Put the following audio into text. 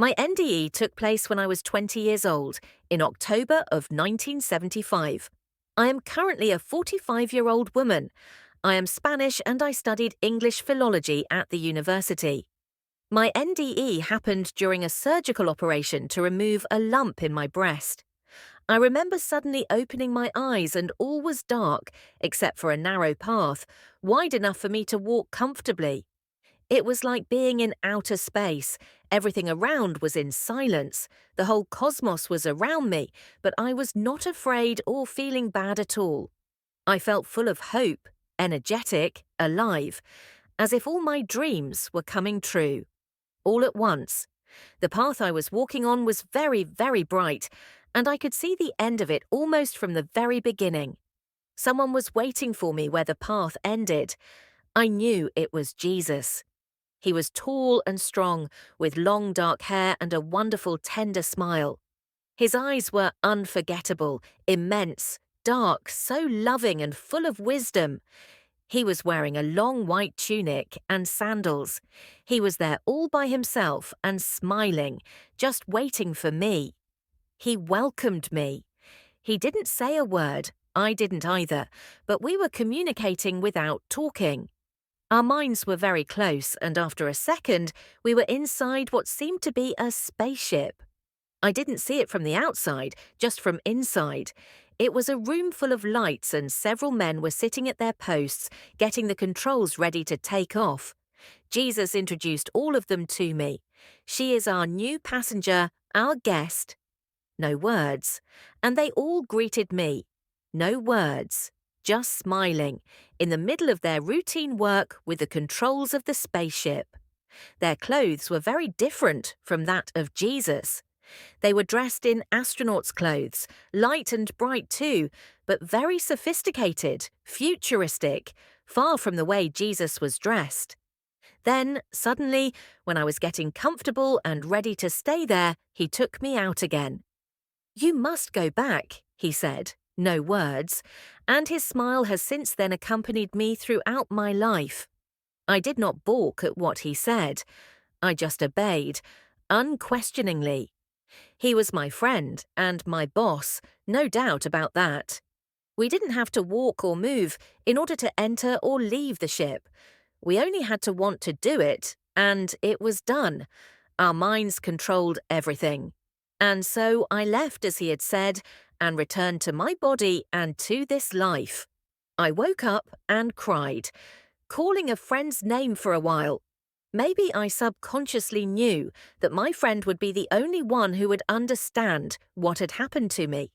My NDE took place when I was 20 years old, in October of 1975. I am currently a 45-year-old woman. I am Spanish and I studied English philology at the university. My NDE happened during a surgical operation to remove a lump in my breast. I remember suddenly opening my eyes and all was dark, except for a narrow path, wide enough for me to walk comfortably. It was like being in outer space. Everything around was in silence. The whole cosmos was around me, but I was not afraid or feeling bad at all. I felt full of hope, energetic, alive, as if all my dreams were coming true. All at once. The path I was walking on was very, very bright, and I could see the end of it almost from the very beginning. Someone was waiting for me where the path ended. I knew it was Jesus. He was tall and strong, with long dark hair and a wonderful tender smile. His eyes were unforgettable, immense, dark, so loving and full of wisdom. He was wearing a long white tunic and sandals. He was there all by himself and smiling, just waiting for me. He welcomed me. He didn't say a word, I didn't either, but we were communicating without talking. Our minds were very close, and after a second, we were inside what seemed to be a spaceship. I didn't see it from the outside, just from inside. It was a room full of lights, and several men were sitting at their posts, getting the controls ready to take off. Jesus introduced all of them to me. She is our new passenger, our guest. No words. And they all greeted me. No words. Just smiling, in the middle of their routine work with the controls of the spaceship. Their clothes were very different from that of Jesus. They were dressed in astronauts' clothes, light and bright too, but very sophisticated, futuristic, far from the way Jesus was dressed. Then, suddenly, when I was getting comfortable and ready to stay there, he took me out again. "You must go back," he said. No words, and his smile has since then accompanied me throughout my life. I did not balk at what he said. I just obeyed, unquestioningly. He was my friend and my boss, no doubt about that. We didn't have to walk or move in order to enter or leave the ship. We only had to want to do it, and it was done. Our minds controlled everything. And so I left as he had said, and returned to my body and to this life. I woke up and cried, calling a friend's name for a while. Maybe I subconsciously knew that my friend would be the only one who would understand what had happened to me,